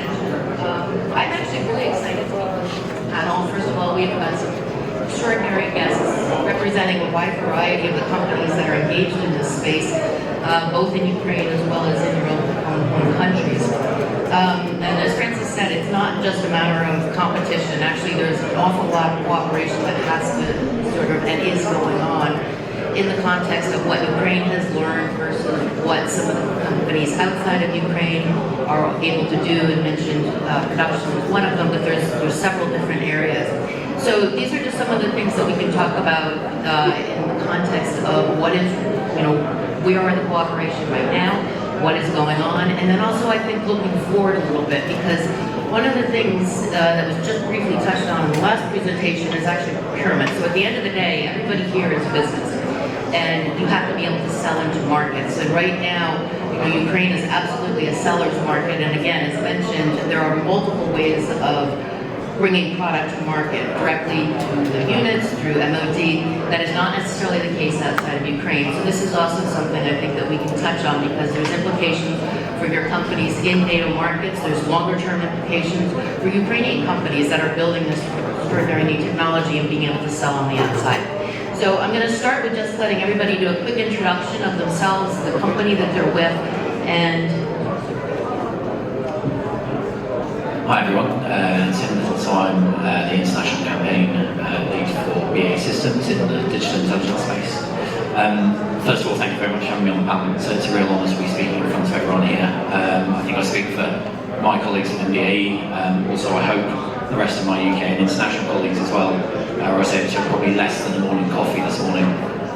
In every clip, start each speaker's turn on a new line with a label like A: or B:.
A: mentioned. I'm actually really excited to be on this panel. First of all, we've got some extraordinary guests representing a wide variety of the companies that are engaged in this space, both in Ukraine as well as in their own countries. And as Francis said, it's not just a matter of competition. Actually, there's an awful lot of cooperation that has to sort of and is going on in the context of what Ukraine has learned versus what some of the companies outside of Ukraine are able to do. And mentioned production is one of them, but there's several different areas. So these are just some of the things that we can talk about in the context of what is, where are the cooperation right now, what is going on, and then also I think looking forward a little bit, because one of the things that was just briefly touched on in the last presentation is actually procurement. So at the end of the day, everybody here is business, and you have to be able to sell into markets. And right now, Ukraine is absolutely a seller's market, and again, as mentioned, there are multiple ways of bringing product to market directly to the units, through MOD. That is not necessarily the case outside of Ukraine. So this is also something I think that we can touch on, because there's implications for your companies in NATO markets. There's longer term implications for Ukrainian companies that are building this extraordinary new technology and being able to sell on the outside. So I'm going to start with just letting everybody do a quick introduction of themselves, the company that they're with, and
B: hi everyone, so I'm the international campaign lead for BAE Systems in the digital intelligence space. First of all, thank you very much for having me on the panel. So it's a real honour to be speaking in front of everyone here. I think I speak for my colleagues in BAE, also I hope the rest of my UK and international colleagues as well. I say it took probably less than a morning coffee this morning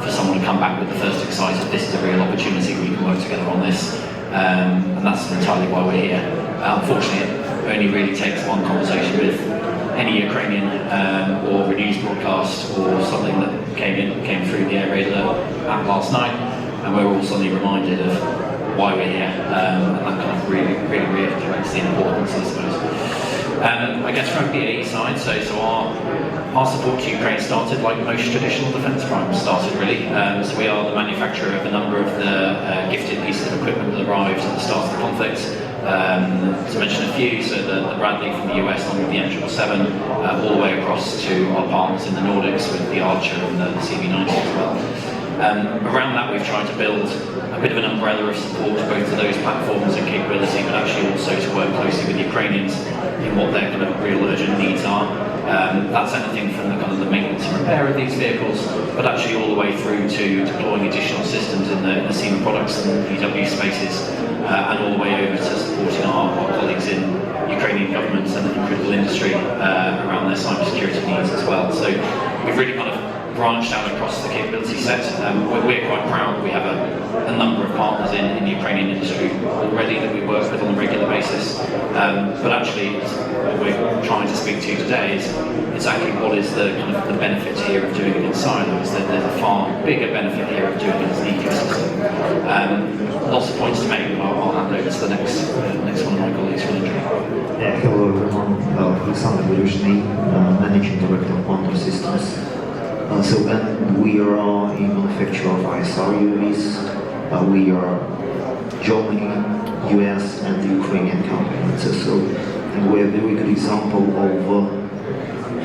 B: for someone to come back with the first excited, this is a real opportunity, we can work together on this. And that's entirely why we're here. Unfortunately, it only really takes one conversation with any Ukrainian or a news broadcast or something that came through the air raid app last night, and we're all suddenly reminded of why we're here, and that kind of really reiterates the importance, I suppose. I guess from BAE side, so our support to Ukraine started like most traditional defence primes started really. So we are the manufacturer of a number of the gifted pieces of equipment that arrived at the start of the conflict. To mention a few, so the Bradley from the US along with the M777, all the way across to our partners in the Nordics with the Archer and the CV90 as well. Around that we've tried to build a bit of an umbrella of support both to those platforms and capability, but actually also to work closely with Ukrainians in what their kind of real urgent needs are. That's anything from the kind of the maintenance and repair of these vehicles, but actually all the way through to deploying additional systems in the SEMA products and EW spaces, and all the way over to supporting our colleagues in Ukrainian governments and critical industry around their cybersecurity needs as well. So we've really kind of branched out across the capability set. We're quite proud we have a number of partners in the Ukrainian industry already that we work with on a regular basis. But actually, what we're trying to speak to today is exactly what is the kind of the benefit here of doing it in silos. There's a far bigger benefit here of doing it as an ecosystem. Lots of points to make, but I'll hand over to the next one of my colleagues for the
C: Yeah, hello everyone. Oleksandr, Berezhny, Managing Director of Quantum Systems. And we are a manufacturer of ISR UAVs. We are Germany, US, and the Ukrainian company. And we're a very good example of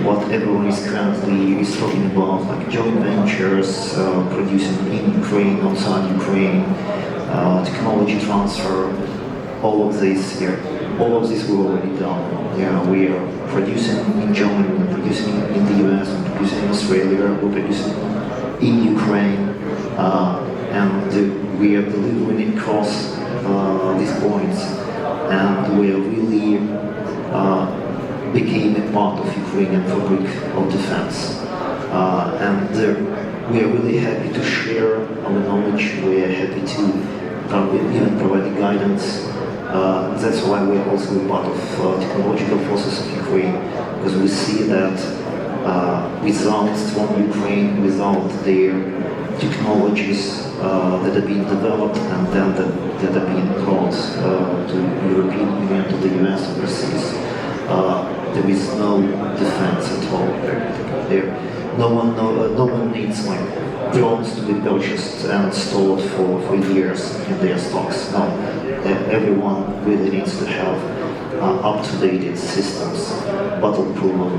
C: what everyone is currently talking about, like joint ventures, producing in Ukraine, outside Ukraine, technology transfer, all of this. Yeah, all of this we've already done. Yeah, we are producing in Germany, we're producing in the US, we're producing in Australia, we're producing in Ukraine, and we are delivering it across these points, and we are really became a part of Ukrainian fabric of defense. And we are really happy to share our knowledge, we are happy to even provide guidance. That's why we're also a part of technological forces of Ukraine, because we see that without strong Ukraine, without their technologies that are being developed and then that are being brought to the European Union, to the US, overseas, there is no defense at all. No one needs like drones to be purchased and stored for years in their stocks. No, everyone really needs to have up-to-date systems, battle-proven,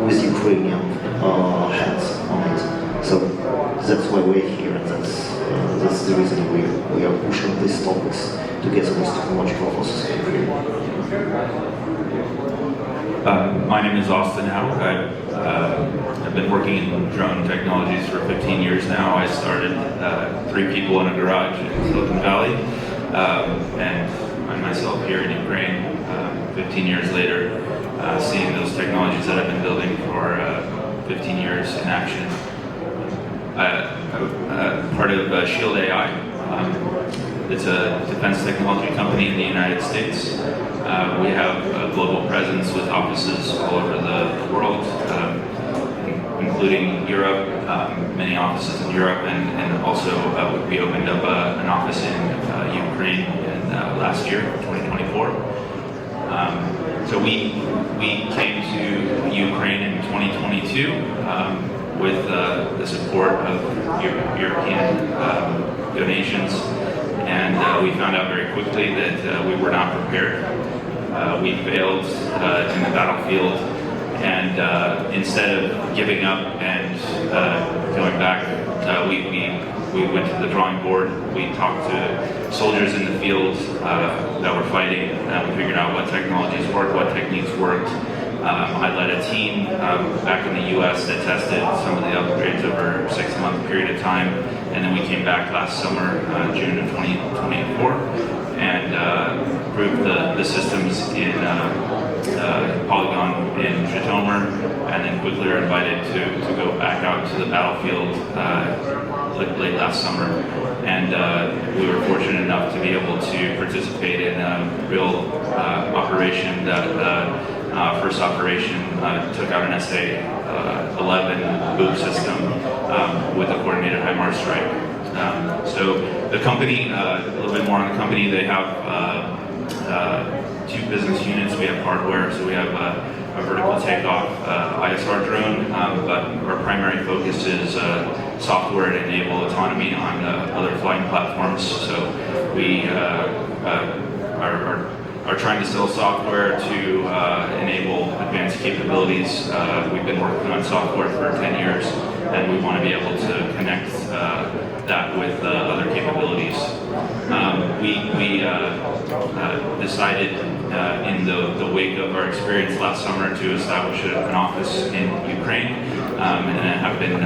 C: with Ukrainian hands on it. So that's why we're here, and that's the reason we are pushing these topics to get those technological processes in Ukraine.
D: My name is Austin Howard. I've been working in drone technologies for 15 years now. I started 3 people in a garage in Silicon Valley, and I myself here in Ukraine 15 years later, seeing those technologies that I've been building for 15 years in action. Part of Shield AI. It's a defense technology company in the United States. We have a global presence with offices all over the world, including Europe, many offices in Europe, and also we opened up an office in Ukraine last year, 2024. So we came to Ukraine in 2022 with the support of European donations. And we found out very quickly that we were not prepared. We failed in the battlefield, and instead of giving up and going back, we went to the drawing board. We talked to soldiers in the field that were fighting, and we figured out what technologies worked, what techniques worked. I led a team back in the US that tested some of the upgrades over a 6-month period of time, and then we came back last summer, June of 2024, and proved the systems in Polygon in Zhytomyr, and then quickly were invited to go back out to the battlefield late last summer. And we were fortunate enough to be able to participate in a real operation that first operation took out an SA-11 boom system with a coordinated HIMARS strike. So the company, a little bit more on the company, they have 2 business units. We have hardware, so we have a vertical takeoff ISR drone, but our primary focus is software to enable autonomy on other flying platforms. So we are trying to sell software to enable advanced capabilities. We've been working on software for 10 years, and we want to be able to connect that with other capabilities. We decided in the wake of our experience last summer to establish an office in Ukraine, and have been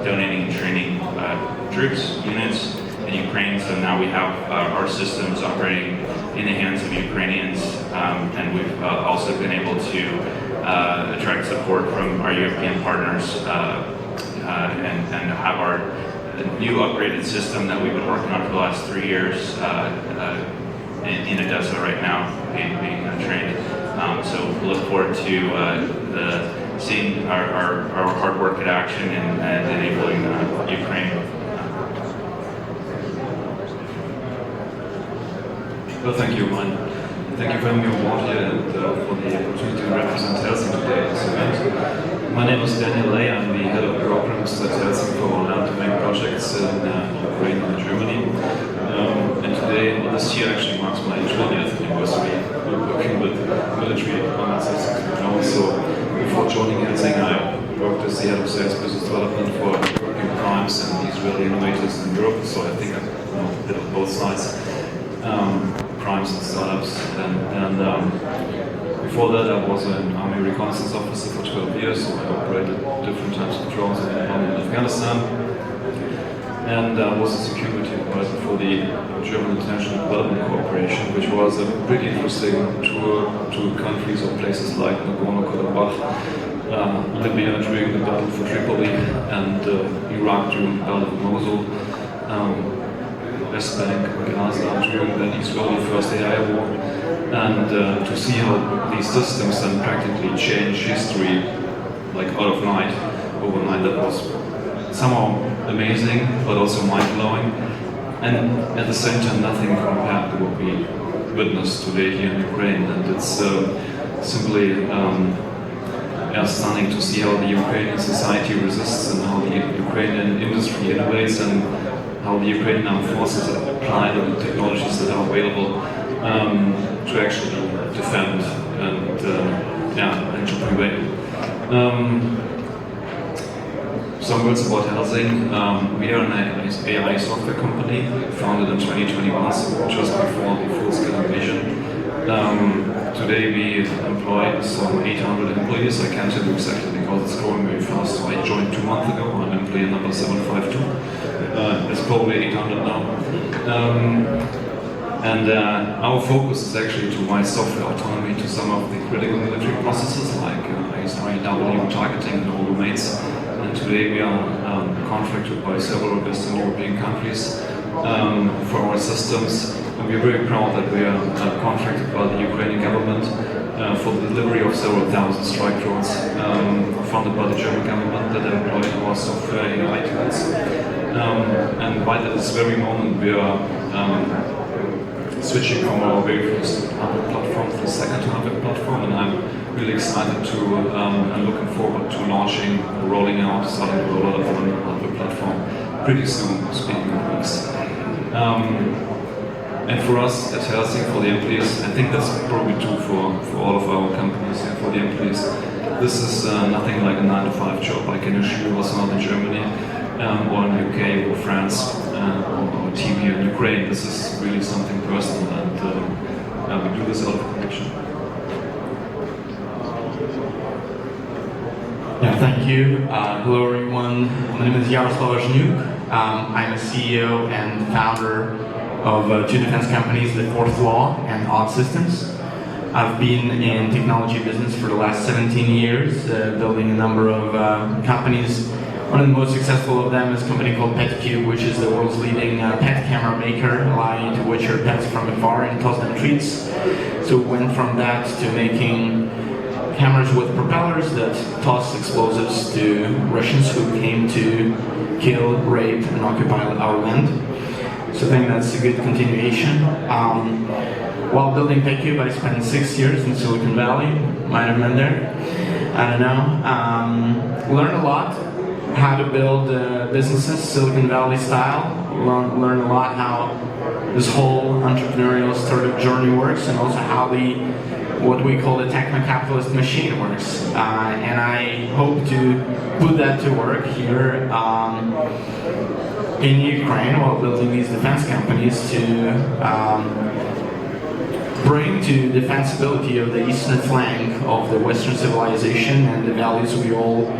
D: donating and training troops, units in Ukraine. So now we have our systems operating in the hands of Ukrainians, and we've also been able to attract support from our European partners and have our new upgraded system that we've been working on for the last 3 years in Odessa right now, being trained. So we look forward to seeing our hard work in action and enabling Ukraine.
E: Well, thank you, Ryan. Thank you for having me on board here and for the opportunity to represent Helsing today at this event. My name is Daniel Lay. I'm the head of programs at Helsing for land-to-main projects in Ukraine and Germany. And today, this year actually marks my 20th anniversary working with military command systems and drones. So before joining Helsing, I worked as the head of sales business development for working primes and Israeli innovators in Europe. So I think I know a bit of both sides. Primes and startups, and before that I was an Army reconnaissance officer for 12 years, so I operated different types of drones in Afghanistan, and I was a security advisor for the German International Development Corporation, which was a pretty interesting tour to countries or places like Nagorno-Karabakh, Libya during the battle for Tripoli, and Iraq during the battle of Mosul, West Bank, Gaza during the Israeli First AI War, and to see how these systems then practically change history like out of night, overnight, that was somehow amazing but also mind-blowing, and at the same time nothing compared to what we witness today here in Ukraine. And it's simply stunning to see how the Ukrainian society resists and how the Ukrainian industry innovates and how the Ukrainian armed forces apply the technologies that are available to actually defend and to prevail. Some words about Helsing. We are an AI software company founded in 2021, so just before the full-scale invasion. Today we employ some 800 employees. I can't tell you exactly because it's growing very fast. So I joined 2 months ago. I'm employee number 752. It's probably 800 now. Our focus is actually to provide software autonomy to some of the critical military processes like ISREW, targeting in all domains. And today we are contracted by several Western European countries for our systems. And we're very proud that we are contracted by the Ukrainian government for the delivery of several thousand strike drones funded by the German government that employ our software AI tools. And by this very moment we are switching from our very first hardware platform to the second hardware platform, and I'm really excited to and looking forward to launching, rolling out, starting to roll out of the hardware platform pretty soon, speaking of weeks. And for us at Helsing, for the employees, I think that's probably true for all of our companies and for the employees. This is nothing like a 9-to-5 job. I can assure you, also not in Germany or in UK or France or team here in Ukraine. This is really something personal, and we do this out of conviction.
F: Yeah, thank you. Hello everyone. My name is Yaroslav Azhnyuk. I'm a CEO and founder of 2 defense companies, TheFourthLaw and OddSystems. I've been in technology business for the last 17 years, building a number of companies. One of the most successful of them is a company called PetCube, which is the world's leading pet camera maker, allowing you to watch your pets from afar and toss them treats. So we went from that to making cameras with propellers that toss explosives to Russians who came to kill, rape, and occupy our land. So I think that's a good continuation. While building PetCube, I spent 6 years in Silicon Valley. Might have been there. I don't know. Learned a lot how to build businesses Silicon Valley style. Learn a lot how this whole entrepreneurial startup journey works, and also how what we call the techno-capitalist machine works. And I hope to put that to work here in Ukraine while building these defense companies to bring to the defensibility of the eastern flank of the Western civilization and the values we all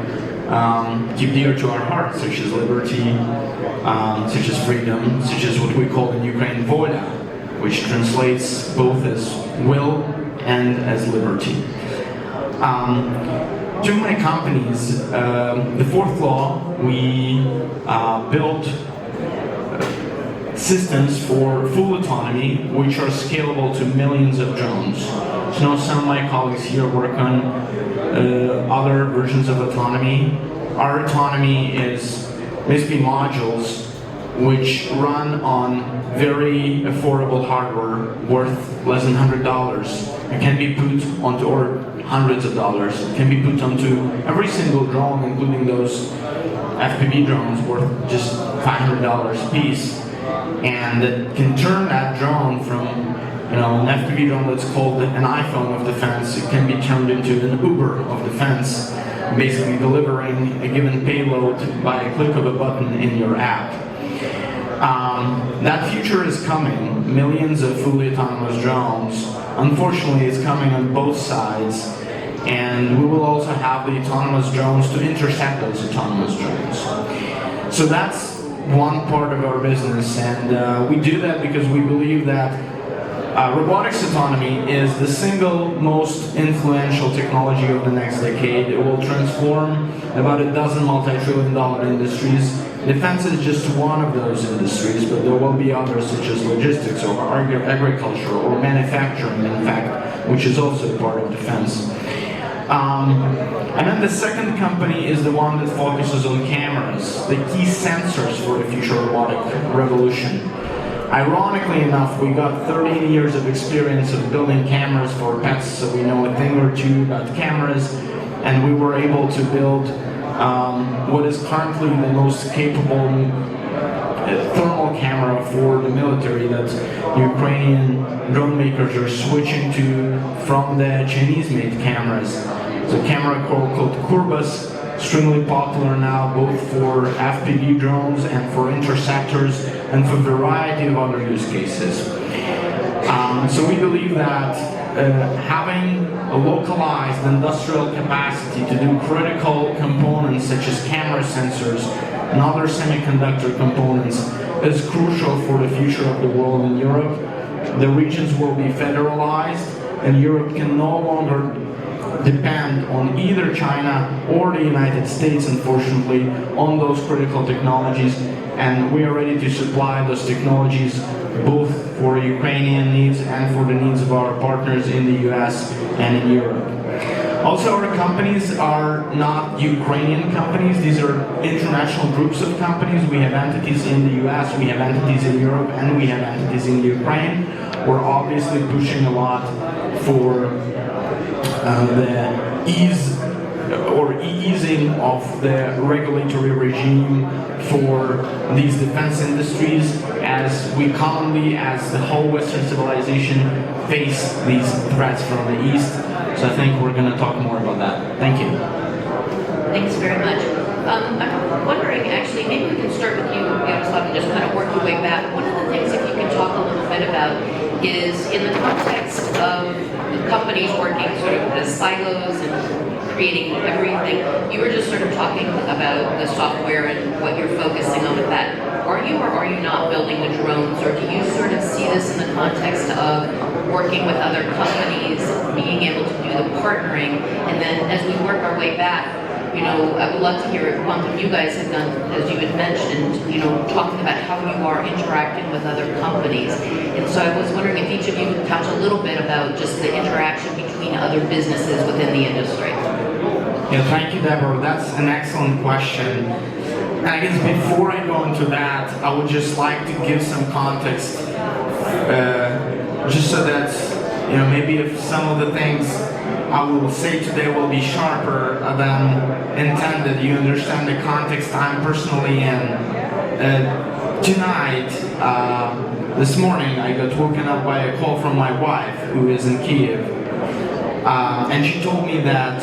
F: keep dear to our hearts, such as liberty, such as freedom, such as what we call in Ukraine voda, which translates both as will and as liberty. 2 my companies, TheFourthLaw, we built systems for full autonomy, which are scalable to millions of drones. So now some of my colleagues here work on other versions of autonomy. Our autonomy is basically modules which run on very affordable hardware worth less than $100. It can be put onto, or hundreds of dollars, it can be put onto every single drone, including those FPV drones worth just $500 a piece. And it can turn that drone from an FPV drone that's called an iPhone of defense, it can be turned into an Uber of defense, basically delivering a given payload by a click of a button in your app. That future is coming. Millions of fully autonomous drones. Unfortunately, it's coming on both sides, and we will also have the autonomous drones to intercept those autonomous drones. So that's one part of our business, and we do that because we believe that robotics autonomy is the single most influential technology of the next decade. It will transform about a dozen multi-trillion-dollar industries. Defense is just one of those industries, but there will be others such as logistics or agriculture or manufacturing, in fact, which is also part of defense. And then the second company is the one that focuses on cameras, the key sensors for the future robotic revolution. Ironically enough, we got 13 years of experience of building cameras for pets, so we know a thing or two about cameras, and we were able to build what is currently the most capable thermal camera for the military that Ukrainian drone makers are switching to from the Chinese-made cameras. It's a camera called Kurbas, extremely popular now both for FPV drones and for interceptors and for a variety of other use cases. So we believe that having a localized industrial capacity to do critical components such as camera sensors and other semiconductor components is crucial for the future of the world in Europe. The regions will be federalized and Europe can no longer depend on either China or the United States, unfortunately, on those critical technologies, and we are ready to supply those technologies both for Ukrainian needs and for the needs of our partners in the US and in Europe. Also, our companies are not Ukrainian companies, these are international groups of companies. We have entities in the US, we have entities in Europe, and we have entities in Ukraine. We're obviously pushing a lot for the easing of the regulatory regime for these defense industries as we commonly, as the whole Western civilization, face these threats from the East. So I think we're going to talk more about that. Thank you.
A: Thanks very much. I'm wondering, actually, maybe we can start with you, Yaroslav, and just kind of work your way back. One of the things, if you can talk a little bit about, is in the context of companies working sort of as silos and creating everything. You were just sort of talking about the software and what you're focusing on with that. Are you or are you not building the drones, or do you sort of see this in the context of working with other companies, being able to do the partnering, and then as we work our way back, you know, I would love to hear what you guys have done, as you had mentioned, you know, talking about how you are interacting with other companies. And so I was wondering if each of you could touch a little bit about just the interaction between other businesses within the industry.
F: Yeah, thank you, Deborah. That's an excellent question. And I guess before I go into that, I would just like to give some context, just so that, you know, maybe if some of the things I will say today will be sharper than intended, you understand the context I'm personally in. Tonight, this morning, I got woken up by a call from my wife, who is in Kiev, and she told me that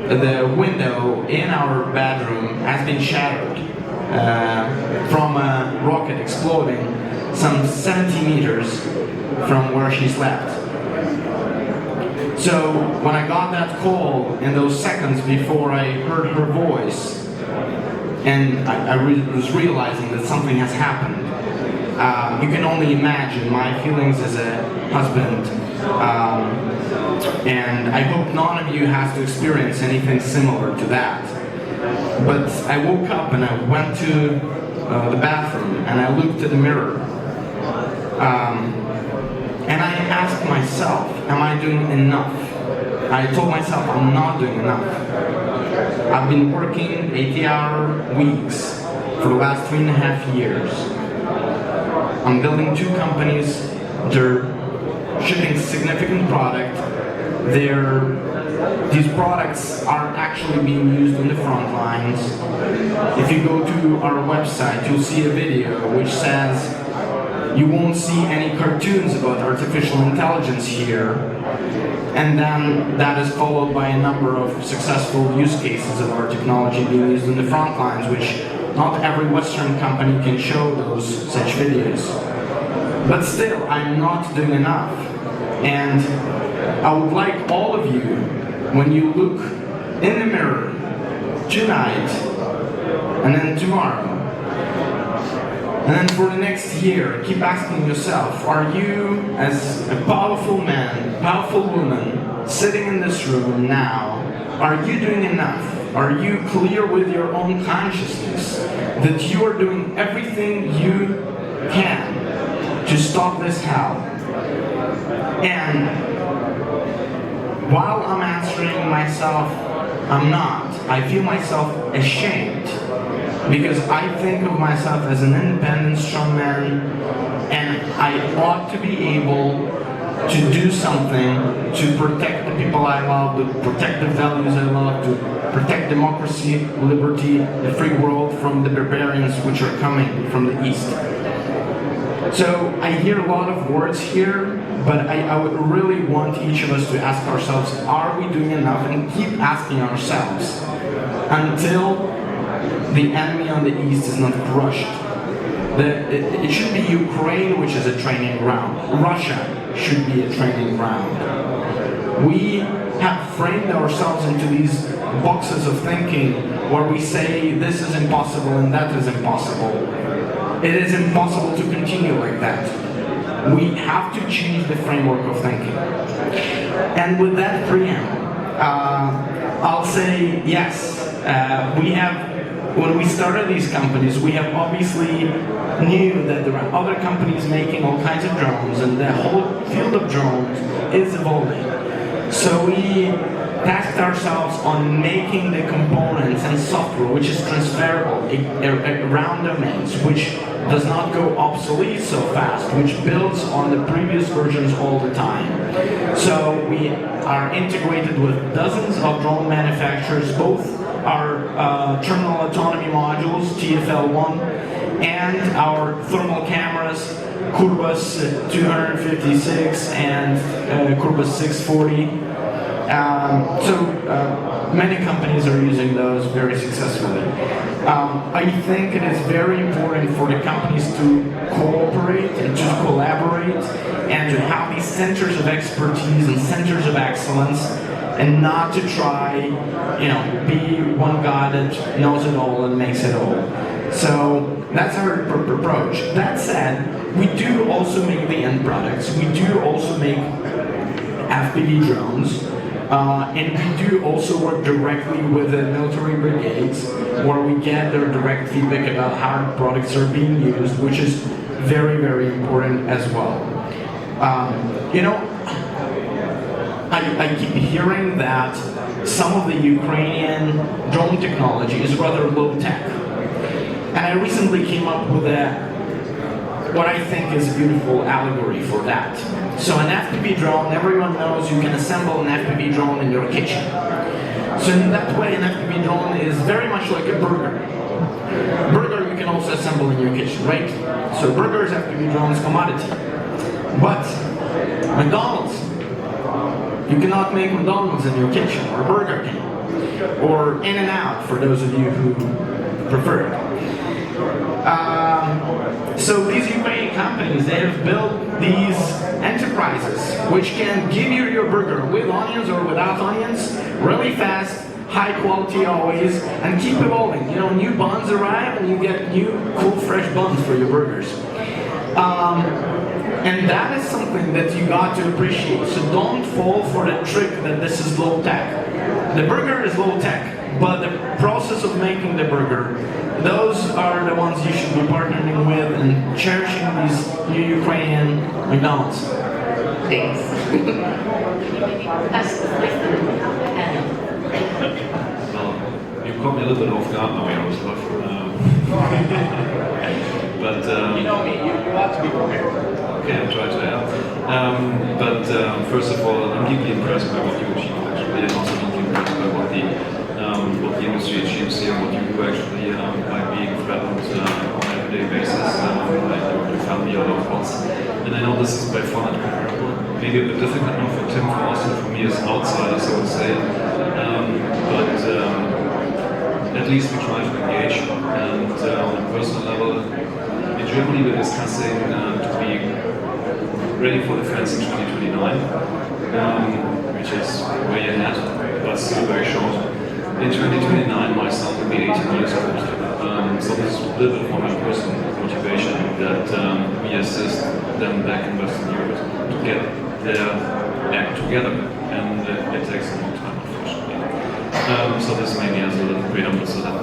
F: the window in our bedroom has been shattered from a rocket exploding some 70 meters from where she slept. So when I got that call in those seconds before I heard her voice, and I was realizing that something has happened, you can only imagine my feelings as a husband, and I hope none of you has to experience anything similar to that. But I woke up and I went to the bathroom and I looked at the mirror. And I asked myself, am I doing enough? I told myself I'm not doing enough. I've been working 80-hour weeks for the last 3.5 years. I'm building 2 companies. They're shipping significant product. These products are actually being used on the front lines. If you go to our website, you'll see a video which says, you won't see any cartoons about artificial intelligence here. And then that is followed by a number of successful use cases of our technology being used in the front lines, which not every Western company can show such videos. But still, I'm not doing enough. And I would like all of you, when you look in the mirror tonight, and then tomorrow, and then for the next year, keep asking yourself, are you, as a powerful man, powerful woman, sitting in this room now, are you doing enough? Are you clear with your own consciousness that you are doing everything you can to stop this hell? And while I'm answering myself, I'm not. I feel myself ashamed, because I think of myself as an independent, strong man, and I ought to be able to do something to protect the people I love, to protect the values I love, to protect democracy, liberty, the free world from the barbarians which are coming from the East. So I hear a lot of words here, but I would really want each of us to ask ourselves, are we doing enough? And keep asking ourselves until the enemy on the East is not crushed. It should be Ukraine which is a training ground. Russia should be a training ground. We have framed ourselves into these boxes of thinking where we say this is impossible and that is impossible. It is impossible to continue like that. We have to change the framework of thinking. And with that preamble, I'll say yes, when we started these companies, we have obviously knew that there are other companies making all kinds of drones, and the whole field of drones is evolving. So we tasked ourselves on making the components and software which is transferable around domains, which does not go obsolete so fast, which builds on the previous versions all the time. So we are integrated with dozens of drone manufacturers, both our terminal autonomy modules, TFL1, and our thermal cameras, Kurbas 256 and Kurbas 640. Many companies are using those very successfully. I think it is very important for the companies to cooperate and to collaborate and to have these centers of expertise and centers of excellence, and not to try, be one guy that knows it all and makes it all. So that's our approach. That said, we do also make the end products. We do also make FPV drones. And we do also work directly with the military brigades, where we get their direct feedback about how the products are being used, which is very, very important as well. I keep hearing that some of the Ukrainian drone technology is rather low-tech. And I recently came up with what I think is a beautiful allegory for that. So an FPV drone, everyone knows you can assemble an FPV drone in your kitchen. So in that way, an FPV drone is very much like a burger. Burger you can also assemble in your kitchen, right? So burgers, FPV drones, commodity. But McDonald's, you cannot make McDonald's in your kitchen, or Burger King, or In-N-Out for those of you who prefer it. So these Ukrainian companies, they have built these enterprises which can give you your burger with onions or without onions, really fast, high quality always, and keep evolving. New buns arrive and you get new cool fresh buns for your burgers. And that is something that you got to appreciate. So don't fall for the trick that this is low tech. The burger is low tech, but the process of making the burger, those are the ones you should be partnering with and cherishing these new Ukrainian McDonald's.
A: Thanks.
E: Well, you caught me a little bit off guard now, Yaroslav. But
F: you know me, you ought to be prepared.
E: Okay, I'll try to help. First of all, I'm deeply impressed by what you achieved actually, and also deeply impressed by what the industry achieves here, what you do actually by being threatened on an everyday basis, like your family or loved ones. And I know this is by far not comparable. Maybe a bit difficult now for Tim, for us, and for me as outsiders, I would say. At least we try to engage, and on a personal level, in Germany we're discussing to be ready for defense in 2029, which is way ahead, but still very short. In 2029, my son will be 18 years old. So this is a little bit more my personal motivation that we assist them back in Western Europe to get their act together, and it takes a long time, unfortunately. So this maybe has a little preamble so that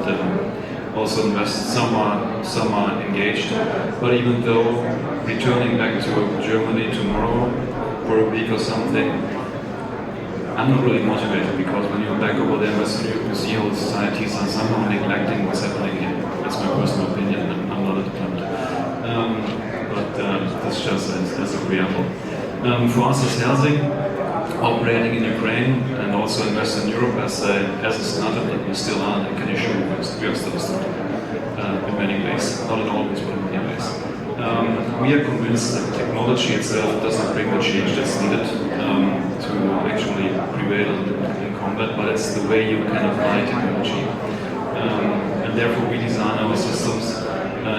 E: also some are engaged. But even though returning back to Germany tomorrow for a week or something, I'm not really motivated, because when you're back over there in Western Europe, you see all the societies are somehow neglecting what's happening here. That's my personal opinion, and I'm not a diplomat. That's just as a preamble. For us as Helsing, operating in Ukraine and also in Western Europe as a startup that we still are, I can assure you we are still a startup in many ways, not in all ways, but in many ways. We are convinced that technology itself doesn't bring the change that's needed to actually prevail in combat, but it's the way you can apply technology. And therefore we design our systems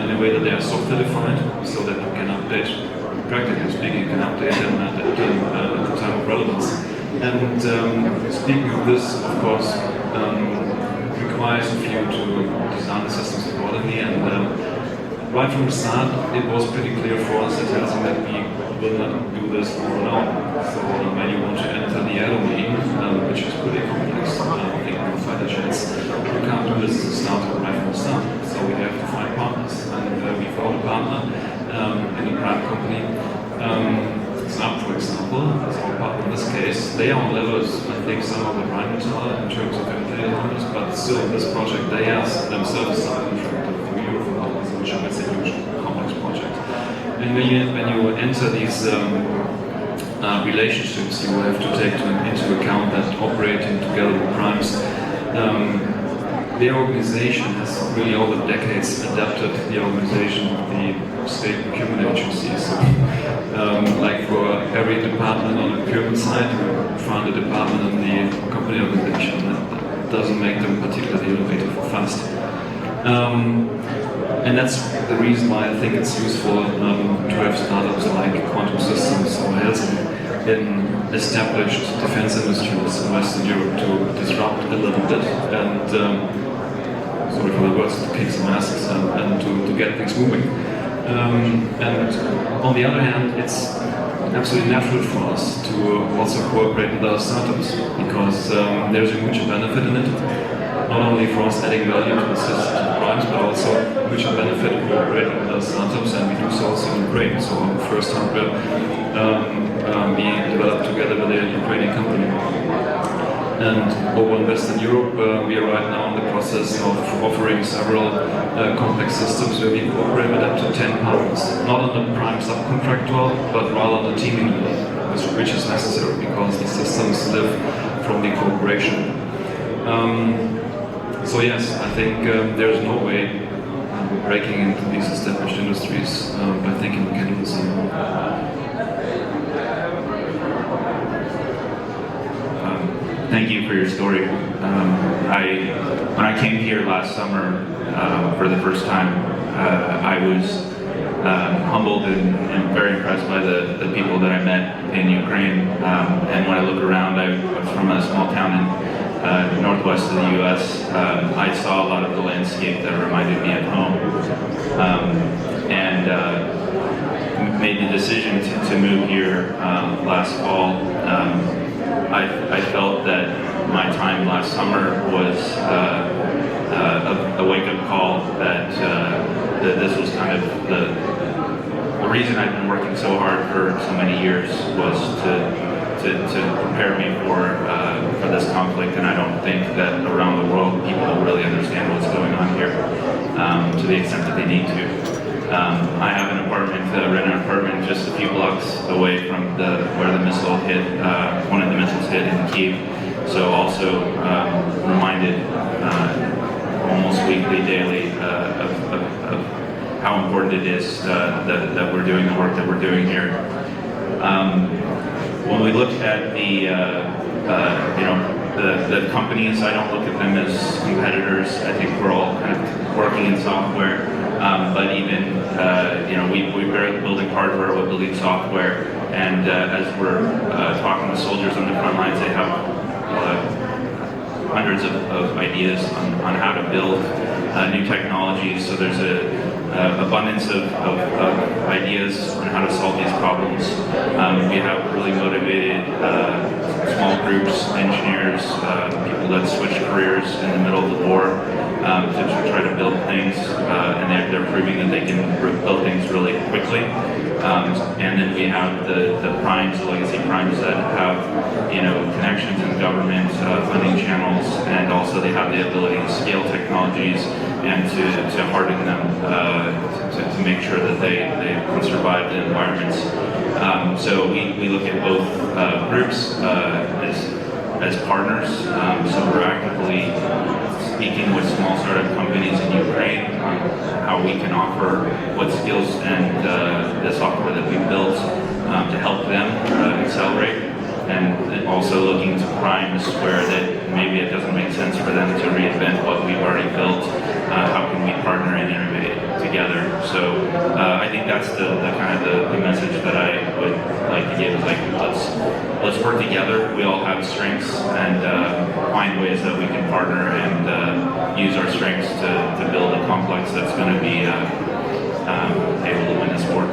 E: in a way that they are software defined, so that you can update, practically speaking, you can update them at the time of relevance. And speaking of this, of course, requires of you to design the systems accordingly. And right from the start, it was pretty clear for us at Helsing that we will not do this alone. So when you want to enter the air domain, which is pretty complex, thinking of fighter jets, you can't do this as a startup right from the start. So we have to find partners, and we found a partner in a prime company. Snap, for example, is our partner in this case. They are on levels, I think, some of the primates are in terms of employee numbers, but still in this project they are themselves subcontracted for Europe, which is a huge complex project. And when you enter these relationships, you will have to take into account that operating together with primes, their organization has really over decades adapted the organization of the state procurement agencies. Like for every department on the procurement side, you find a department in the company organization. That doesn't make them particularly innovative or fast. And that's the reason why I think it's useful to have startups like Quantum Systems or Helsing in established defense industries in Western Europe to disrupt a little bit and, sorry for the words, to kick some asses and to get things moving. And on the other hand, it's absolutely natural for us to also cooperate with our startups because there's a mutual benefit in it. Not only for us adding value to the system primes, but also mutual benefit of cooperating with our startups, and we do so also in Ukraine. So our first hardware being developed together with a Ukrainian company. And over in Western Europe, we are right now in the process of offering several complex systems where we cooperate with up to 10 partners. Not on the prime subcontractor, but rather on the teaming level, which is necessary because the systems live from the cooperation. So yes, I think there's no way breaking into these established industries by thinking we can do the same.
D: Thank you for your story. When I came here last summer for the first time, I was humbled and very impressed by the people that I met in Ukraine. And when I look around, I was from a small town in northwest of the U.S. I saw a lot of the landscape that reminded me of home, and made the decision to move here last fall. I felt that my time last summer was a wake-up call that this was kind of the reason I've been working so hard for so many years was to prepare me for this conflict, and I don't think that around the world people really understand what's going on here to the extent that they need to. I have an apartment, rented an apartment just a few blocks away from where the missile hit, one of the missiles hit in Kyiv. So also reminded almost weekly, daily of how important it is that we're doing the work that we're doing here. When we look at the companies, I don't look at them as competitors. I think we're all kind of working in software. But even, we're building hardware, we're building software, and as we're talking with soldiers on the front lines, they have hundreds of ideas on how to build new technologies. So there's an abundance of ideas on how to solve these problems. We have really motivated small groups, engineers, people that switch careers in the middle of the war to try to build things, and they're proving that they can build things really quickly. And then we have the primes, the legacy primes that have connections in government, funding channels, and also they have the ability to scale technologies and to harden them to make sure that they can survive the environments. So we look at both groups as partners. So we're actively speaking with small startup companies in Ukraine on how we can offer what skills and the software that we built to help them accelerate. And also looking to primes where that maybe it doesn't make sense for them to reinvent what we've already built. How can we partner and innovate together? So I think that's the kind of the message that I would like to give is like let's work together. We all have strengths and find ways that we can partner and use our strengths to build a complex that's going to be able to win this war.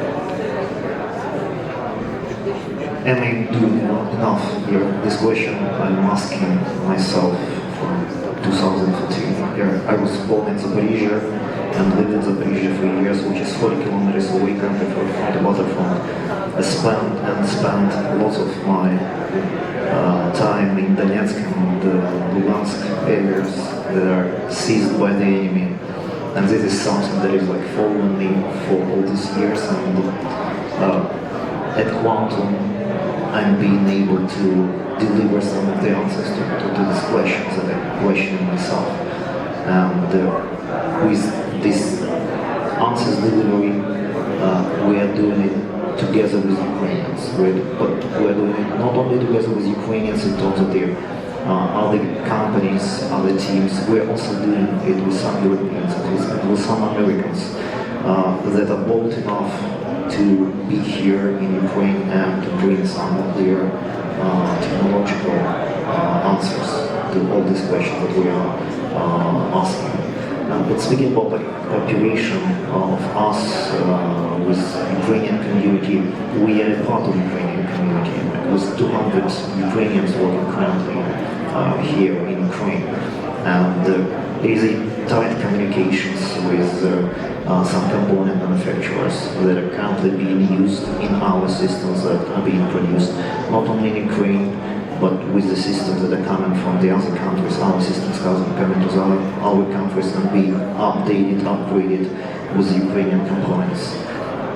C: Am I doing enough here? This question I'm asking myself from 2014. I was born in Zaporizhia and lived in Zaporizhia for years, which is 40 kilometers away from the waterfront. I spent lots of my time in Donetsk and Lugansk areas that are seized by the enemy. And this is something that is like following me for all these years. And at Quantum, I'm being able to deliver some of the answers to these questions that I'm questioning myself. And with this answers delivery, we are doing it together with Ukrainians. But we are doing it not only together with Ukrainians in terms of their other companies, other teams. We are also doing it with some Europeans, with some Americans that are bold enough to be here in Ukraine and to bring some of their technological answers to all these questions that we are asking. But speaking about the cooperation of us with Ukrainian community, we are a part of Ukrainian community. With 200 Ukrainians working currently here in Ukraine. And there is a tight communications with some component manufacturers that are currently being used in our systems that are being produced not only in Ukraine but with the systems that are coming from the other countries. Our systems coming to our countries and being updated, upgraded with Ukrainian components.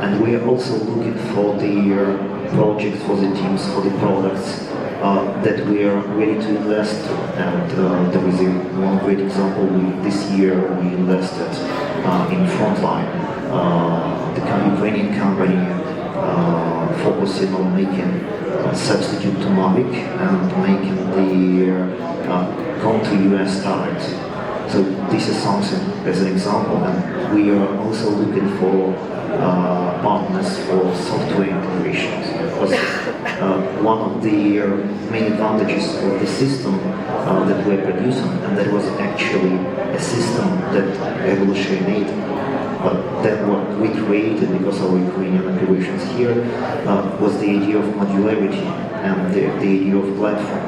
C: And we are also looking for the projects, for the teams, for the products that we are ready to invest to. And there is one great example. This year we invested in Frontline, the Ukrainian company focusing on making substitute to Mavic and making the counter-US targets. So this is something as an example, and we are also looking for partners for software integrations. Because one of the main advantages of the system that we're producing, and that was actually a system that revolutionary native. But then what we created because of our Ukrainian operations here was the idea of modularity and the idea of platform.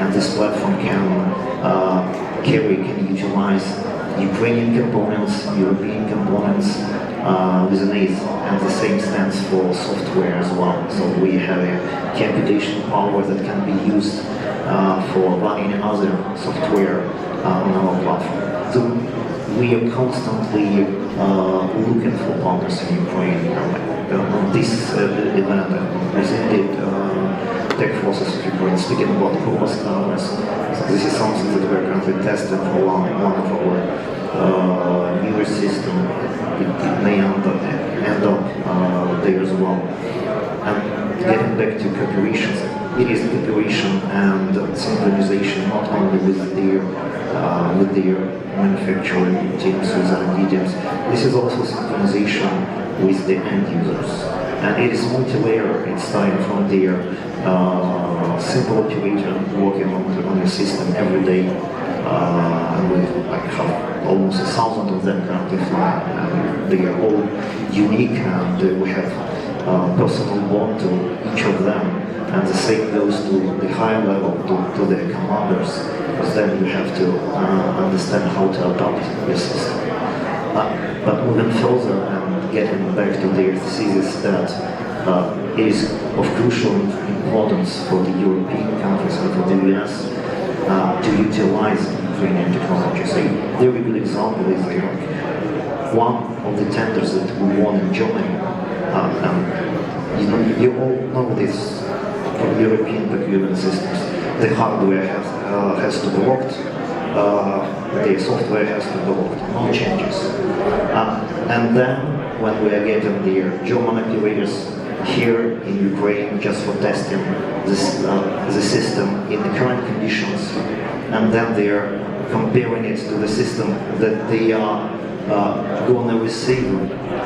C: And this platform can can utilize Ukrainian components, European components with an ACE, and the same stands for software as well. So we have a computational power that can be used for running other software on our platform. So we are constantly looking for partners in Ukraine. On this event, I presented tech forces of Ukraine, speaking about robust cameras. So this is something that we're currently testing for one of our newer system. It may end up there as well. And getting back to cooperation, it is cooperation and synchronization not only with their manufacturing teams, with R&D teams. This is also synchronization with the end users. And it is multi-layer. It's starting from their simple operator working on the system every day. And we have almost 1,000 of them currently flying. And they are all unique, and we have personal bond to each of them. And the same goes to the higher level, to their commanders, because then you have to understand how to adopt your system. But moving further and getting back to their thesis that it is of crucial importance for the European countries and for the US to utilize Ukrainian technologies. A very good example is one of the tenders that we won in Germany. You all know this from European procurement systems. The hardware has to be locked, the software has to be locked, no changes. And then when we are getting the German operators here in Ukraine just for testing the system in the current conditions, and then they are comparing it to the system that they are going to receive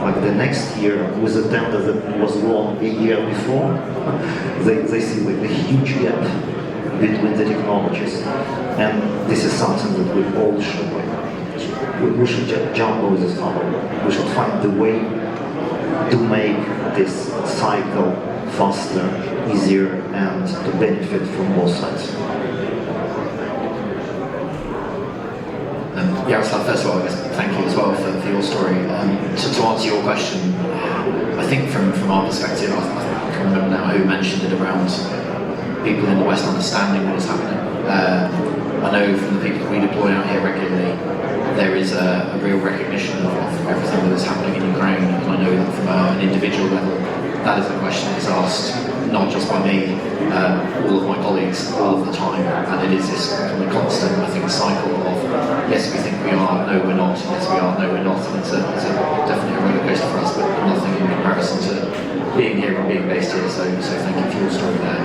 C: like the next year with a tender that was won a year before, they see like a huge gap between the technologies, and this is something that we all should we should jump over this hurdle. We should find the way to make this cycle faster, easier, and to benefit from both sides.
B: Yaroslav, first of all, I guess thank you as well for your story. To answer your question, I think from our perspective, I can't remember now who mentioned it around people in the West understanding what is happening. I know from the people that we deploy out here regularly, there is a real recognition of everything that is happening in Ukraine, and I know that from an individual level, that is a question that is asked not just by me, all of my colleagues, all of the time, and it is this kind of constant, I think, cycle of yes, we think we are, no, we're not, yes, we are, no, we're not, and it's definitely a roller coaster for us, but nothing in comparison to being here and being based here, so thank you for your story there.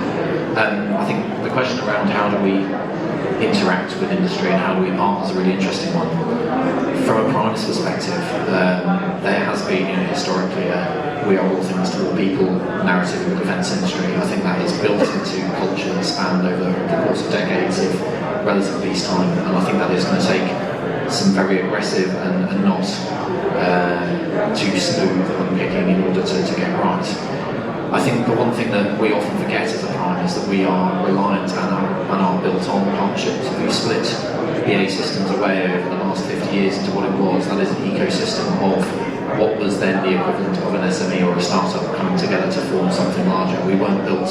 B: I think the question around how do we interact with industry and how do we partner is a really interesting one. From a prime's perspective, there has been historically we are all things to all people narrative in the defence industry. I think that is built into culture and spanned over the course of decades of relative peacetime, and I think that is going to take some very aggressive and not too smooth unpicking in order to get right. I think the one thing that we often forget as a prime is that we are reliant and are built on partnerships. If we split BA Systems away over the last 50 years into what it was, that is an ecosystem of what was then the equivalent of an SME or a startup coming together to form something larger. We weren't built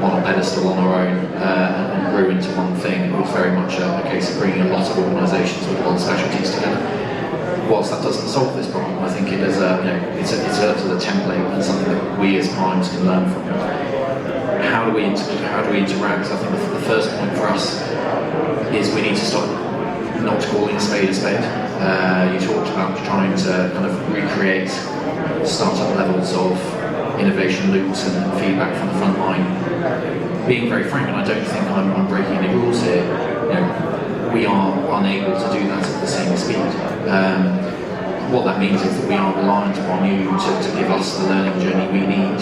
B: on a pedestal on our own and grew into one thing. It was very much a case of bringing a lot of organisations with a lot of specialties together. Whilst that doesn't solve this problem, I think it is it's a template and something that we as primes can learn from. How do we interact? I think the first point for us is we need to stop not calling a spade a spade. You talked about trying to kind of recreate startup levels of innovation loops and feedback from the front line. Being very frank, and I don't think I'm breaking any rules here, we are unable to do that at the same speed. What that means is that we are reliant upon you to give us the learning journey we need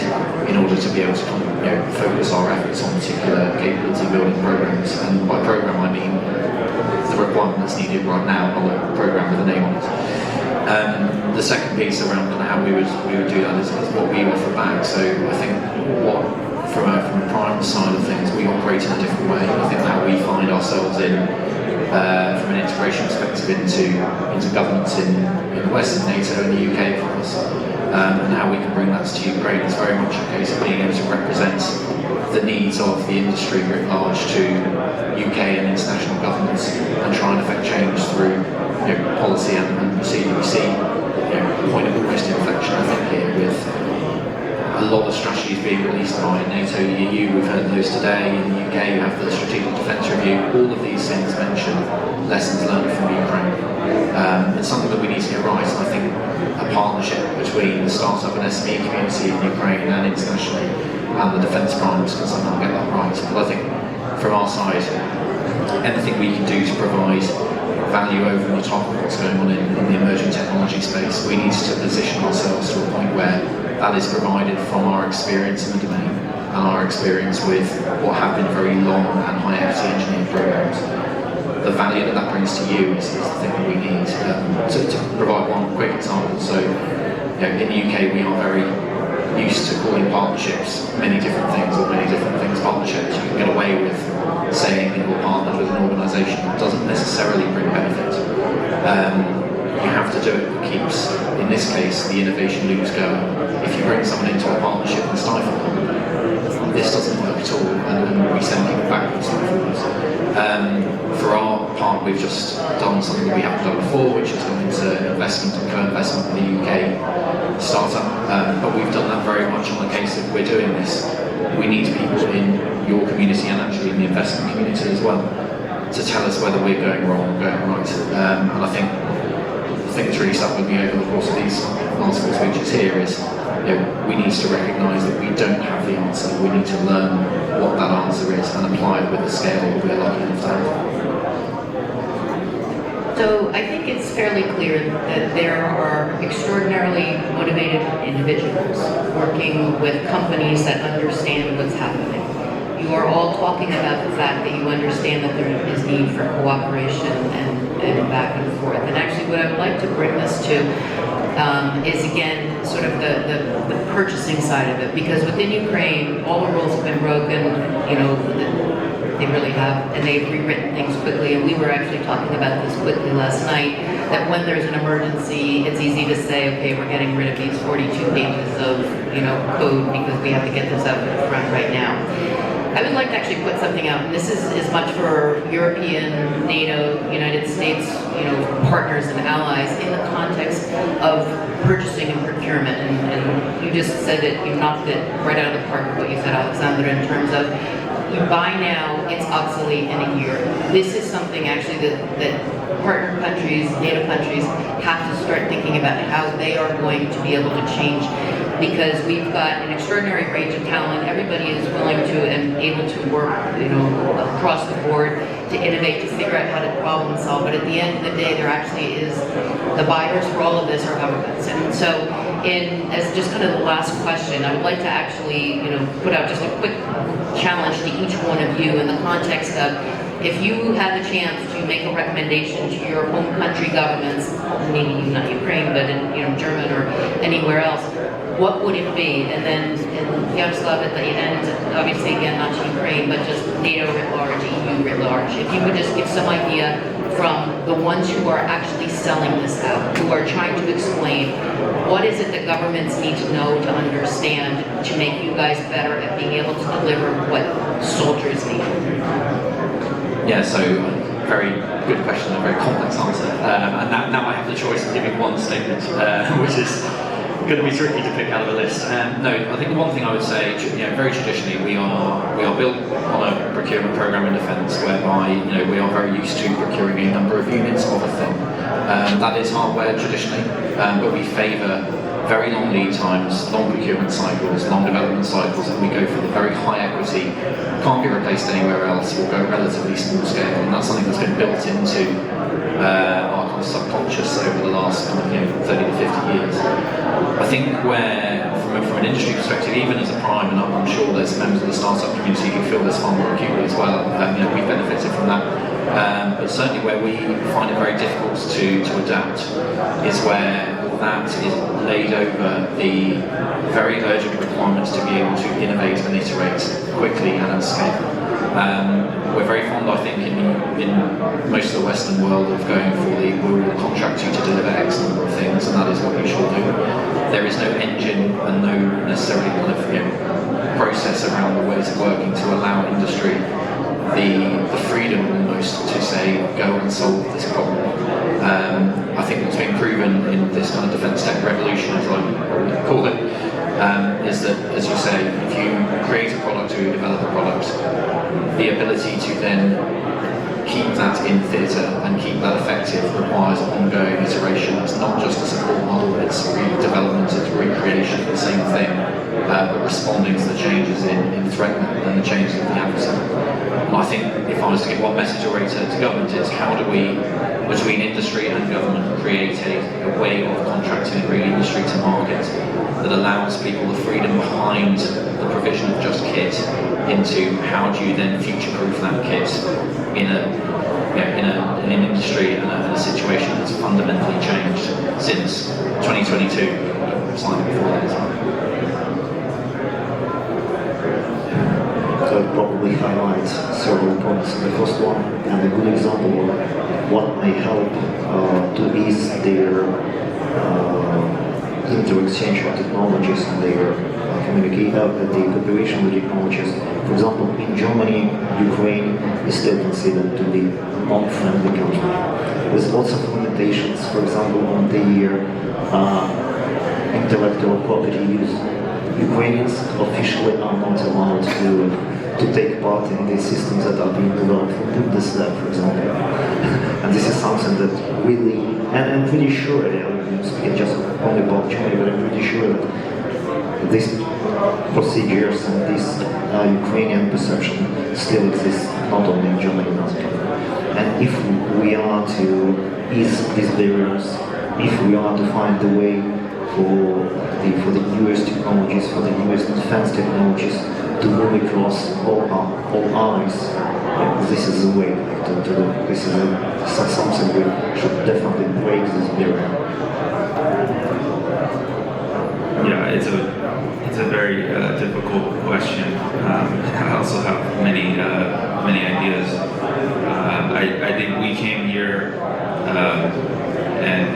B: in order to be able to focus our efforts on particular capability building programs. And by program I mean the requirement that's needed right now, not a program with a name on it. The second piece around kind of how we would do that is what we offer back. So I think from a prime side of things, we operate in a different way. I think how we find ourselves from an integration perspective into governments in the West, in NATO and the UK for us, and how we can bring that to Ukraine is very much a case of being able to represent the needs of the industry writ large to UK and international governments and try and affect change through policy and procedure. We see a point of almost inflection, I think, here with a lot of strategies being released by NATO, EU, we've heard those today. In the UK, you have the Strategic Defence Review. All of these things mention lessons learned from Ukraine. It's something that we need to get right, and I think a partnership between the startup and SME community in Ukraine and internationally and the defence primes can somehow get that right. But I think from our side, anything we can do to provide value over and on top of what's going on in the emerging technology space, we need to position ourselves to a point where that is provided from our experience in the domain and our experience with what have been very long and high equity engineering programs. The value that brings to you is the thing that we need. To provide one quick example, so in the UK we are very used to calling partnerships many different things or many different things partnerships. You can get away with saying that you're partnered with an organisation that doesn't necessarily bring benefit. You have to do it that keeps, in this case, the innovation loops going. If you bring someone into a partnership and stifle them, this doesn't work at all, and we send people backwards and forwards. For our partners we've just done something that we haven't done before, which is going into investment and co-investment with the UK startup. But we've done that very much on the case of we're doing this. We need people in your community and actually in the investment community as well to tell us whether we're going wrong or going right. And I think the thing that's really stuck with me over the course of these last 4 speeches here is, we need to recognise that we don't have the answer. We need to learn what that answer is and apply it with the scale that we're lucky enough to have.
A: So I think it's fairly clear that there are extraordinarily motivated individuals working with companies that understand what's happening. You are all talking about the fact that you understand that there is need for cooperation and back and forth. And actually what I would like to bring this to is again sort of the purchasing side of it, because within Ukraine all the rules have been broken, they really have, and they've rewritten things quickly. And we were actually talking about this quickly last night, that when there's an emergency, it's easy to say, okay, we're getting rid of these 42 pages of code because we have to get this out in the front right now. I would like to actually put something out, and this is as much for European, NATO, United States, partners and allies in the context of purchasing and procurement. And you just said it, you knocked it right out of the park with what you said, Oleksandr, in terms of you buy now, it's obsolete in a year. This is something actually that partner countries, NATO countries, have to start thinking about how they are going to be able to change, because we've got an extraordinary range of talent. Everybody is willing to and able to work, across the board to innovate, to figure out how to problem solve. But at the end of the day, there actually is the buyers for all of this are governments. And so, as just kind of the last question, I would like to actually, put out just a quick challenge to each one of you in the context of, if you had the chance to make a recommendation to your home country governments, maybe not Ukraine, but in German or anywhere else, what would it be? And then Yaroslav at the end, obviously again not to Ukraine, but just NATO writ large, EU writ large. If you would just give some idea from the ones who are actually selling this out, who are trying to explain what is it that governments need to know to understand to make you guys better at being able to deliver what soldiers need.
B: Yeah, so very good question and a very complex answer. And now I have the choice of giving one statement, which is going to be tricky to pick out of a list. No, I think the one thing I would say, very traditionally, we are built on a procurement program in defence, whereby we are very used to procuring a number of units of a thing. That is hardware traditionally, but we favour very long lead times, long procurement cycles, long development cycles, and we go for the very high equity, can't be replaced anywhere else, we'll go relatively small scale, and that's something that's been built into our kind of subconscious over the last 30 to 50 years. I think where, from an industry perspective, even as a prime, and I'm sure there's members of the startup community who feel this far more acutely as well, we've benefited from that. But certainly where we find it very difficult to adapt is where that is laid over the very urgent requirements to be able to innovate and iterate quickly and at scale. We're very fond, I think, in most of the Western world of going for we will contract you to deliver X number of things, and that is what you should do. There is no engine and no necessarily kind of process around the ways of working to allow industry the freedom almost to say, go and solve this problem. I think what's been proven in this kind of defence tech revolution, as I call it, is that, as you say, if you create a product or you develop a product, the ability to then keep that in theatre and keep that effective requires ongoing iteration. It's not just a support model, it's redevelopment, it's recreation of the same thing, but responding to the changes in threat and the changes of the adversary. And I think if I was to give one message already to government, is how do we, between industry and government, create a way of contracting and bringing industry to market that allows people the freedom behind the provision of just kit into how do you then future-proof that kit in an industry and a situation that's fundamentally changed since 2022, slightly before that as well.
C: So I'd probably highlight several points. The first one, and a good example of what may help to ease their inter-exchange of technologies and their the cooperation with technologies. For example, in Germany, Ukraine is still considered to be a non-friendly country. With lots of limitations, for example, on the intellectual property use. Ukrainians officially are not allowed to take part in the systems that are being developed for Bundeswehr, for example. And this is something that really, and I'm pretty sure, I'm speaking just only about Germany, but I'm pretty sure that these procedures and this Ukrainian perception still exists not only in Germany but also. And if we are to ease these barriers, if we are to find the way for the newest technologies, for the newest defense technologies to move across all eyes, this is the way to do. This is something we should definitely break this barrier.
D: Yeah, it's a very difficult question. I also have many ideas. I think we came here and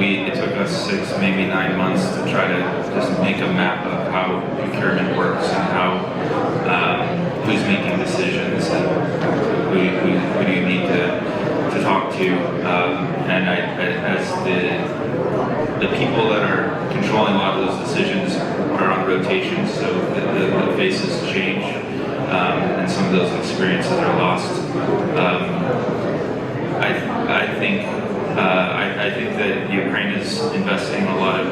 D: it took us 6, maybe 9 months to try to just make a map of how procurement works and how who's making decisions and who do you need to talk to. And as the people that are controlling a lot of those decisions are on rotation, so the faces change and some of those experiences are lost. I think that Ukraine is investing a lot of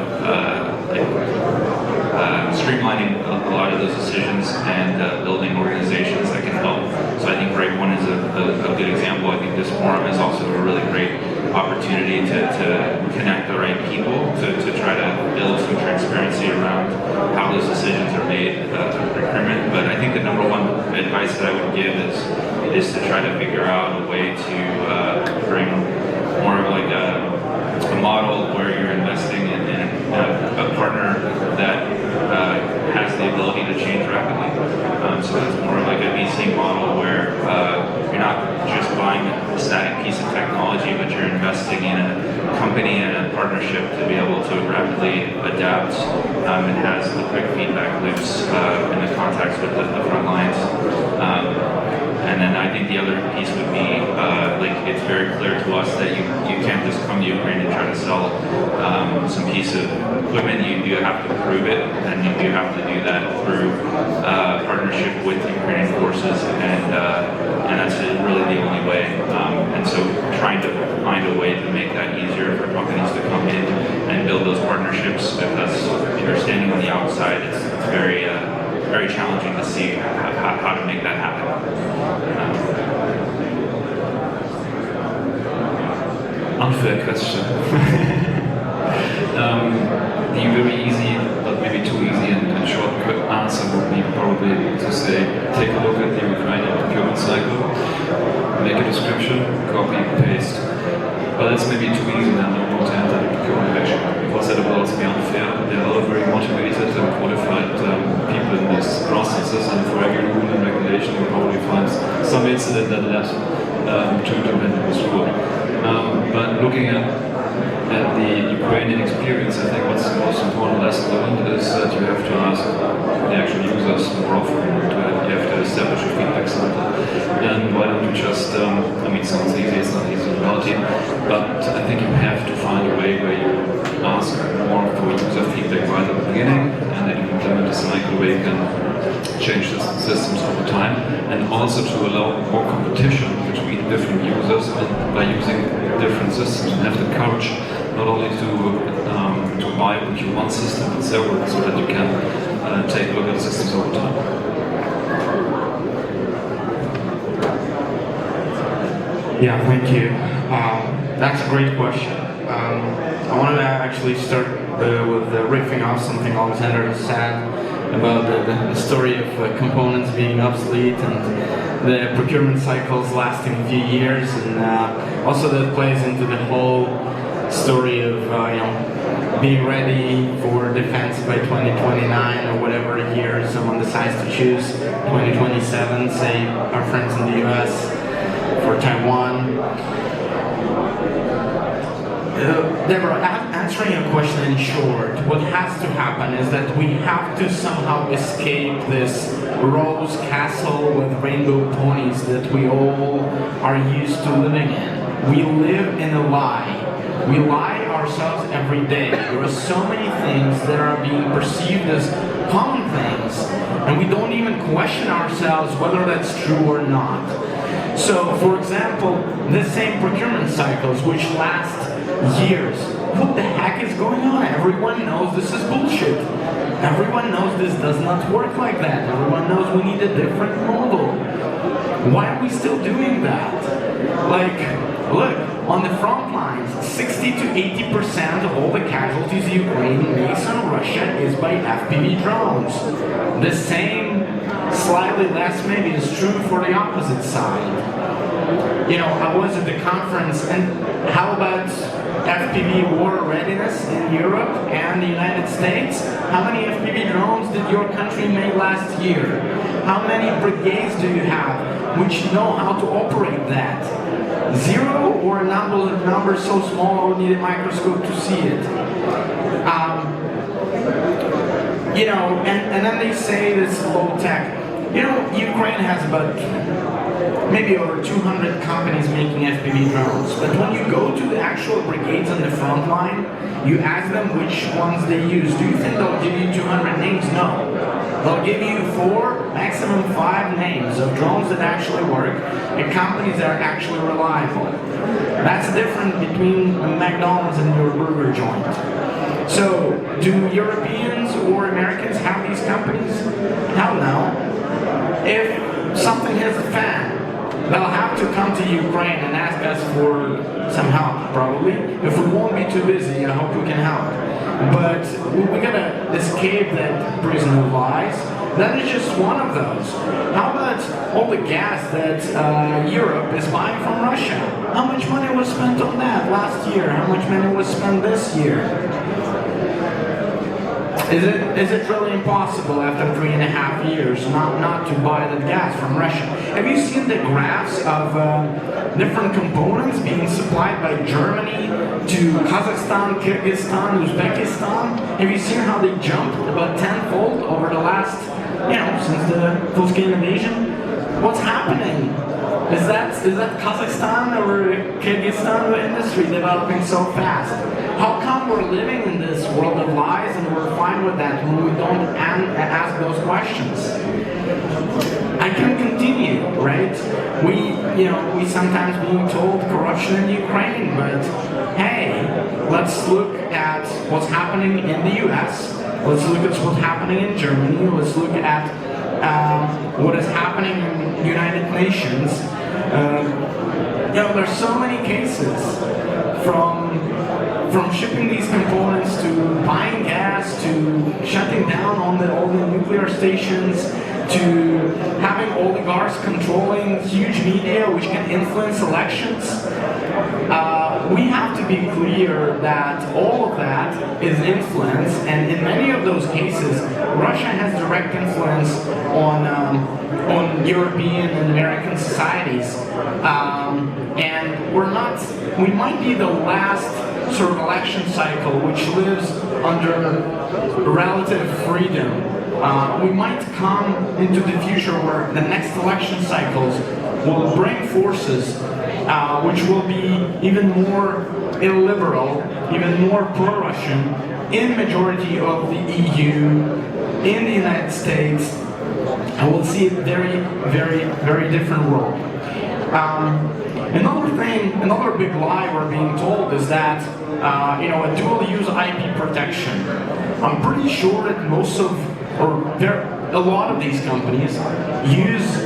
D: streamlining a lot of those decisions and building organizations that can help. So I think Break One is a good example. I think this forum is also a really great opportunity to connect the right people to try to build some transparency around how those decisions are made through procurement. But I think the number one advice that I would give is to try to figure out a way to bring more of like a model where you're investing in a partner that has the ability to change rapidly. So it's more like a VC model where you're not just buying a static piece of technology, but you're investing in a company and a partnership to be able to rapidly adapt and has the quick feedback loops in the contacts with the front lines. And then I think the other piece would be, it's very clear to us that you can't just come to Ukraine and try to sell some piece of equipment. You have to prove it, and you have to do that through partnership with Ukrainian forces, and that's really the only way. And so trying to find a way to make that easier for companies to come in and build those partnerships, because if you're standing on the outside, it's very challenging to see how to make that happen.
E: Unfair question. The very easy, but maybe too easy and short quick answer would be probably to say, take a look at the Ukrainian procurement cycle, make a description, copy, paste. But that's maybe too easy now to enter the procurement action, because that will also be unfair. There are a lot of very motivated and qualified people in these processes, and for every rule and regulation you'll probably find some incident that led to implement this rule. But looking at the Ukrainian experience, I think what's the most important lesson learned is that you have to ask the actual users more often. You have to establish a feedback cycle. And why don't you just, it sounds easy, it's not easy in reality, but I think you have to find a way where you ask more for user feedback right at the beginning, and then you implement a cycle where you can change the systems over time, and also to allow more competition between different users by using different systems, and have the courage not only to buy and procure one system but several, so that you can take a look at the systems over time.
F: Yeah, thank you. That's a great question. I wanted to actually start with riffing off something Oleksandr said about the story of components being obsolete and the procurement cycles lasting a few years, and also that plays into the whole story of being ready for defense by 2029 or whatever year someone decides to choose, 2027, say our friends in the US, for Taiwan. Deborah, answering your question in short, what has to happen is that we have to somehow escape this rose castle with rainbow ponies that we all are used to living in. We live in a lie. We lie ourselves every day. There are so many things that are being perceived as common things, and we don't even question ourselves whether that's true or not. So, for example, the same procurement cycles which last years. What the heck is going on? Everyone knows this is bullshit. Everyone knows this does not work like that. Everyone knows we need a different model. Why are we still doing that? Like, look, on the front lines, 60 to 80% of all the casualties Ukraine makes on Russia is by FPV drones. The same, slightly less maybe, is true for the opposite side. You know, I was at the conference, and how about FPV war readiness in Europe and the United States? How many FPV drones did your country make last year? How many brigades do you have which know how to operate that? Zero, or a number so small I would need a microscope to see it? You know, and then they say this low tech. You know, Ukraine has about maybe over 200 companies making FPV drones. But when you go to the actual brigades on the front line, you ask them which ones they use. Do you think they'll give you 200 names? No. They'll give you 4, maximum 5 names of drones that actually work and companies that are actually reliable. That's different between McDonald's and your burger joint. So, do Europeans or Americans have these companies? Hell no. If something hits the fan, they'll have to come to Ukraine and ask us for some help, probably. If we won't be too busy, I hope we can help. But we gotta escape that prison of lies. That is just one of those. How about all the gas that Europe is buying from Russia? How much money was spent on that last year? How much money was spent this year? Is it really impossible after 3.5 years not to buy that gas from Russia? Have you seen the graphs of different components being supplied by Germany to Kazakhstan, Kyrgyzstan, Uzbekistan? Have you seen how they jumped about tenfold over the last, since the full-scale invasion? What's happening? Is that Kazakhstan or Kyrgyzstan industry developing so fast? How come we're living in this world of lies and we're fine with that when we don't ask those questions? I can continue, right? We sometimes being told corruption in Ukraine, but hey, let's look at what's happening in the US. Let's look at what's happening in Germany. Let's look at what is happening in the United Nations. There's so many cases from shipping these components to buying gas to shutting down all the nuclear stations to having oligarchs controlling huge media which can influence elections. We have to be clear that all of that is influence, and in many of those cases, Russia has direct influence on European and American societies. And we might be the last sort of election cycle which lives under relative freedom. We might come into the future where the next election cycles will bring forces which will be even more illiberal, even more pro-Russian in majority of the EU, in the United States, and we'll see a very, very, very different world. Another big lie we're being told is that a dual-use IP protection. I'm pretty sure that a lot of these companies use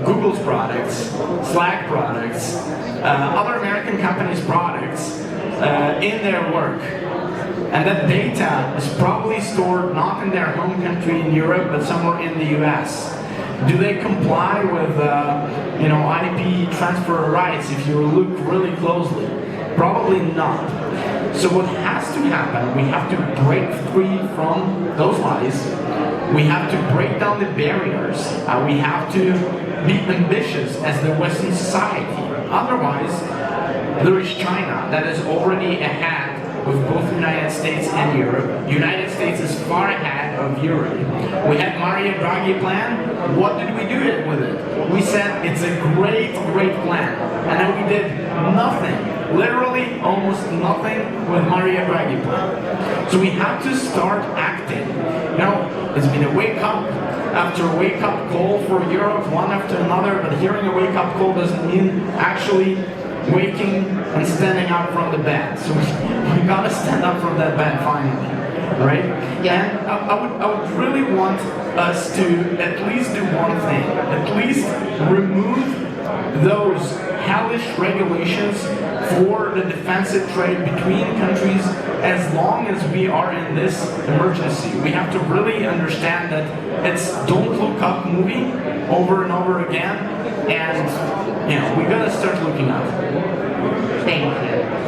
F: Google's products, Slack products, other American companies' products in their work. And that data is probably stored not in their home country in Europe, but somewhere in the US. Do they comply with IP transfer rights if you look really closely? Probably not. So what has to happen, we have to break free from those lies. We have to break down the barriers. We have to be ambitious as the Western society. Otherwise, there is China that is already ahead with both the United States and Europe. United States is far ahead of Europe. We had Mario Draghi plan. What did we do with it? We said it's a great, great plan. And then we did nothing, literally almost nothing with Mario Draghi plan. So we have to start acting. You know, it's been a wake-up after wake-up call for Europe, one after another, but hearing a wake-up call doesn't mean actually waking and standing up from the bed. So we gotta stand up from that bed finally, right?
A: Yeah.
F: And I would really want us to at least do one thing, at least remove those hellish regulations for the defensive trade between countries as long as we are in this emergency. We have to really understand that it's don't look up movie over and over again, and you know, we gotta start looking up.
A: Thank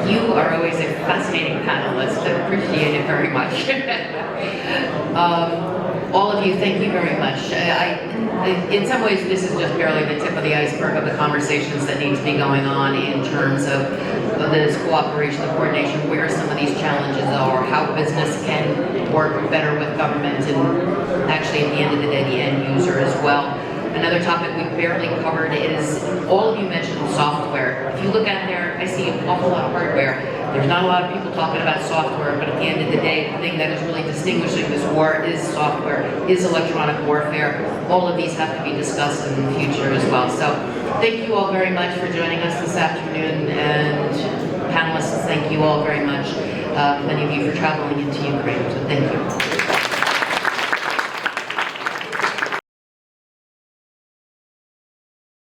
A: you. You are always a fascinating panelist. I appreciate it very much. All of you, thank you very much. In some ways, this is just barely the tip of the iceberg of the conversations that need to be going on in terms of this cooperation, the coordination, where some of these challenges are, how business can work better with government, and actually at the end of the day, the end user as well. Another topic we barely covered is, all of you mentioned software. If you look at there, I see an awful lot of hardware. There's not a lot of people talking about software, but at the end of the day, the thing that is really distinguishing this war is software, is electronic warfare. All of these have to be discussed in the future as well. So thank you all very much for joining us this afternoon, and panelists, thank you all very much. Many of you for traveling into Ukraine, so thank you.